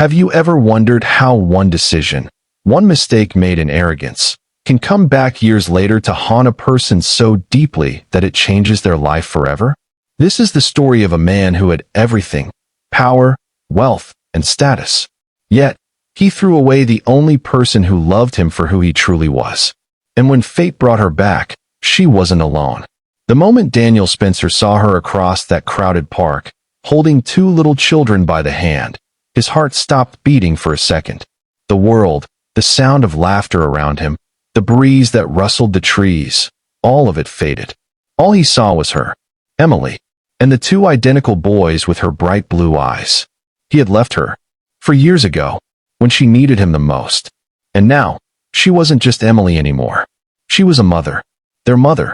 Have you ever wondered how one decision, one mistake made in arrogance, can come back years later to haunt a person so deeply that it changes their life forever? This is the story of a man who had everything: power, wealth, and status. Yet, he threw away the only person who loved him for who he truly was. And when fate brought her back, she wasn't alone. The moment Daniel Spencer saw her across that crowded park, holding two little children by the hand, his heart stopped beating for a second. The world, the sound of laughter around him, the breeze that rustled the trees, all of it faded. All he saw was her, Emily, and the two identical boys with her bright blue eyes. He had left her, for years ago, when she needed him the most. And now, she wasn't just Emily anymore. She was a mother. Their mother.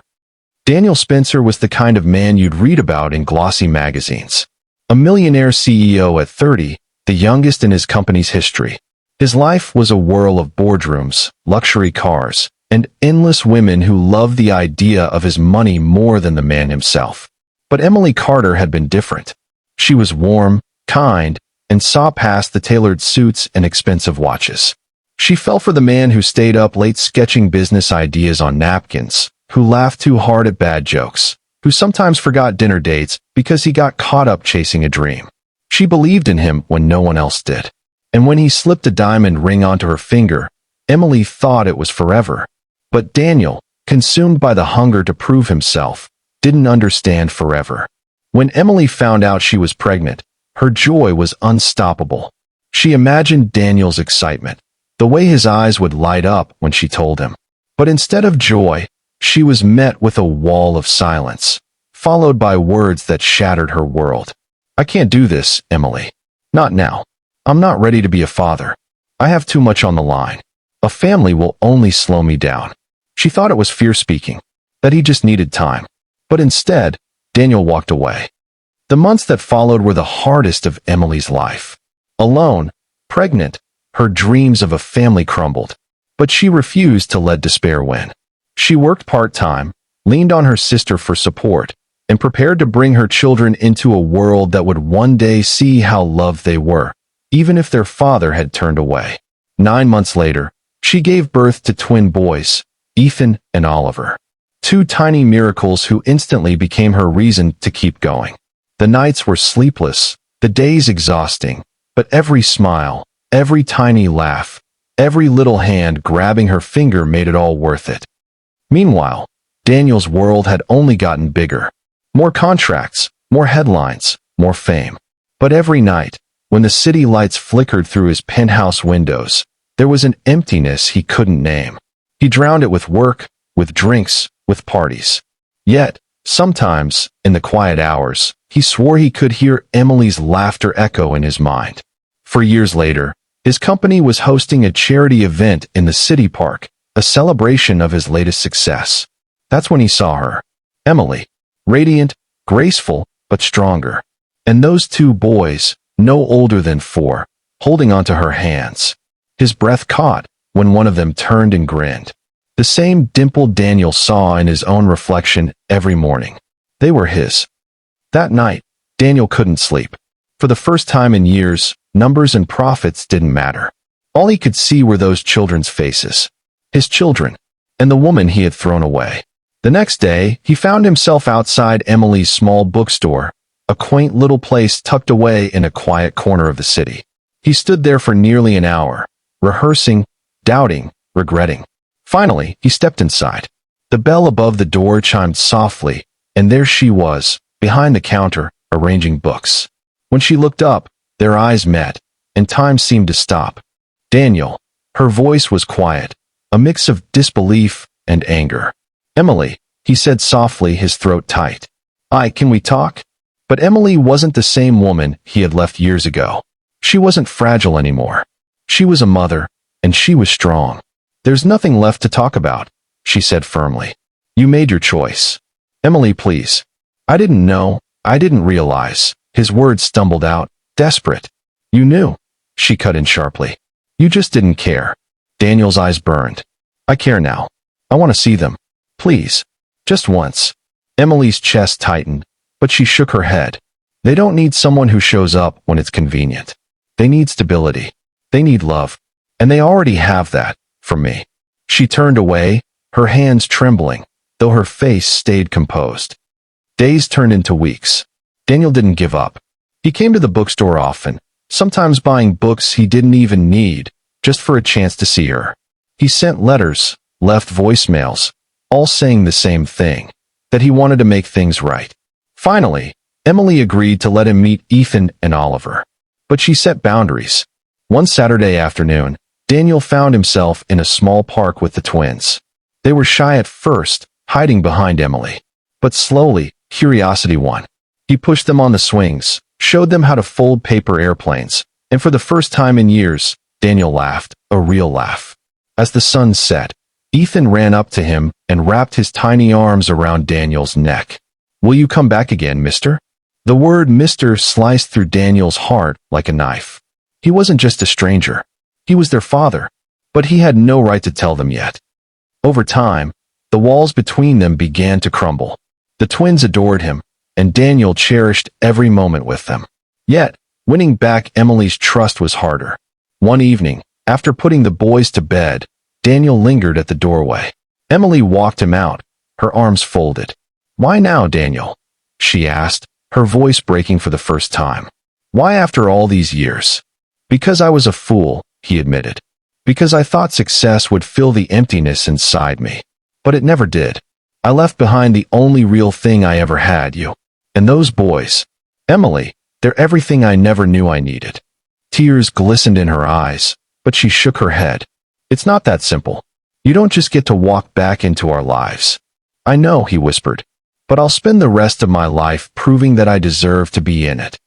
Daniel Spencer was the kind of man you'd read about in glossy magazines. A millionaire CEO at 30, the youngest in his company's history. His life was a whirl of boardrooms, luxury cars, and endless women who loved the idea of his money more than the man himself. But Emily Carter had been different. She was warm, kind, and saw past the tailored suits and expensive watches. She fell for the man who stayed up late sketching business ideas on napkins, who laughed too hard at bad jokes, who sometimes forgot dinner dates because he got caught up chasing a dream. She believed in him when no one else did. And when he slipped a diamond ring onto her finger, Emily thought it was forever. But Daniel, consumed by the hunger to prove himself, didn't understand forever. When Emily found out she was pregnant, her joy was unstoppable. She imagined Daniel's excitement, the way his eyes would light up when she told him. But instead of joy, she was met with a wall of silence, followed by words that shattered her world. "I can't do this, Emily. Not now. I'm not ready to be a father. I have too much on the line. A family will only slow me down." She thought it was fear speaking, that he just needed time. But instead, Daniel walked away. The months that followed were the hardest of Emily's life. Alone, pregnant, her dreams of a family crumbled. But she refused to let despair win. She worked part-time, leaned on her sister for support, and prepared to bring her children into a world that would one day see how loved they were, even if their father had turned away. 9 months later, she gave birth to twin boys, Ethan and Oliver. Two tiny miracles who instantly became her reason to keep going. The nights were sleepless, the days exhausting, but every smile, every tiny laugh, every little hand grabbing her finger made it all worth it. Meanwhile, Daniel's world had only gotten bigger. More contracts, more headlines, more fame. But every night, when the city lights flickered through his penthouse windows, there was an emptiness he couldn't name. He drowned it with work, with drinks, with parties. Yet, sometimes, in the quiet hours, he swore he could hear Emily's laughter echo in his mind. For years later, his company was hosting a charity event in the city park, a celebration of his latest success. That's when he saw her, Emily, radiant, graceful, but stronger. And those two boys, no older than 4, holding onto her hands. His breath caught when one of them turned and grinned. The same dimple Daniel saw in his own reflection every morning. They were his. That night, Daniel couldn't sleep. For the first time in years, numbers and profits didn't matter. All he could see were those children's faces. His children, and the woman he had thrown away. The next day, he found himself outside Emily's small bookstore, a quaint little place tucked away in a quiet corner of the city. He stood there for nearly an hour, rehearsing, doubting, regretting. Finally, he stepped inside. The bell above the door chimed softly, and there she was, behind the counter, arranging books. When she looked up, their eyes met, and time seemed to stop. "Daniel." Her voice was quiet, a mix of disbelief and anger. "Emily," he said softly, his throat tight. Can we talk?" But Emily wasn't the same woman he had left years ago. She wasn't fragile anymore. She was a mother, and she was strong. "There's nothing left to talk about," she said firmly. "You made your choice." "Emily, please." "I didn't know. I didn't realize." His words stumbled out, desperate. "You knew," she cut in sharply. "You just didn't care." Daniel's eyes burned. "I care now. I want to see them. Please. Just once." Emily's chest tightened, but she shook her head. "They don't need someone who shows up when it's convenient. They need stability. They need love. And they already have that, from me. She turned away, her hands trembling, though her face stayed composed. Days turned into weeks. Daniel didn't give up. He came to the bookstore often, sometimes buying books he didn't even need, just for a chance to see her. He sent letters, left voicemails, all saying the same thing, that he wanted to make things right. Finally, Emily agreed to let him meet Ethan and Oliver. But she set boundaries. One Saturday afternoon, Daniel found himself in a small park with the twins. They were shy at first, hiding behind Emily. But slowly, curiosity won. He pushed them on the swings, showed them how to fold paper airplanes, and for the first time in years, Daniel laughed, a real laugh. As the sun set, Ethan ran up to him and wrapped his tiny arms around Daniel's neck. "Will you come back again, mister?" The word mister sliced through Daniel's heart like a knife. He wasn't just a stranger. He was their father, but he had no right to tell them yet. Over time, the walls between them began to crumble. The twins adored him, and Daniel cherished every moment with them. Yet, winning back Emily's trust was harder. One evening, after putting the boys to bed, Daniel lingered at the doorway. Emily walked him out, her arms folded. "Why now, Daniel?" she asked, her voice breaking for the first time. "Why after all these years?" "Because I was a fool," he admitted. "Because I thought success would fill the emptiness inside me. But it never did. I left behind the only real thing I ever had, you. And those boys. Emily, they're everything I never knew I needed." Tears glistened in her eyes, but she shook her head. "It's not that simple. You don't just get to walk back into our lives." "I know," he whispered, "but I'll spend the rest of my life proving that I deserve to be in it."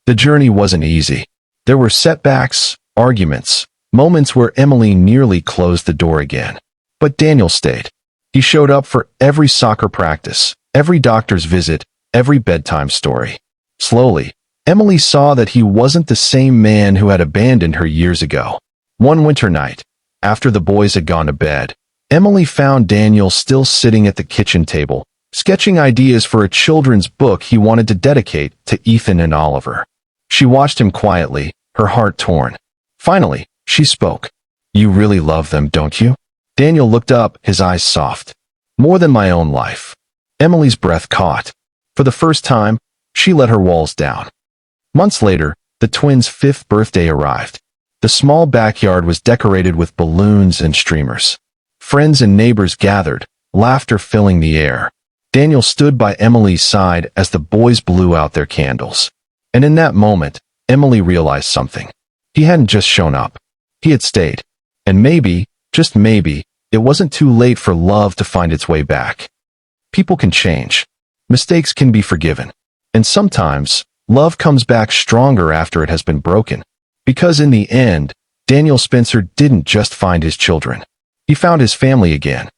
The journey wasn't easy. There were setbacks, arguments, moments where Emily nearly closed the door again. But Daniel stayed. He showed up for every soccer practice, every doctor's visit, every bedtime story. Slowly, Emily saw that he wasn't the same man who had abandoned her years ago. One winter night, after the boys had gone to bed, Emily found Daniel still sitting at the kitchen table, sketching ideas for a children's book he wanted to dedicate to Ethan and Oliver. She watched him quietly, her heart torn. Finally, she spoke. "You really love them, don't you?" Daniel looked up, his eyes soft. "More than my own life." Emily's breath caught. For the first time, she let her walls down. Months later, the twins' 5th birthday arrived. The small backyard was decorated with balloons and streamers. Friends and neighbors gathered, laughter filling the air. Daniel stood by Emily's side as the boys blew out their candles. And in that moment, Emily realized something. He hadn't just shown up. He had stayed. And maybe, just maybe, it wasn't too late for love to find its way back. People can change. Mistakes can be forgiven. And sometimes, love comes back stronger after it has been broken. Because in the end, Daniel Spencer didn't just find his children. He found his family again.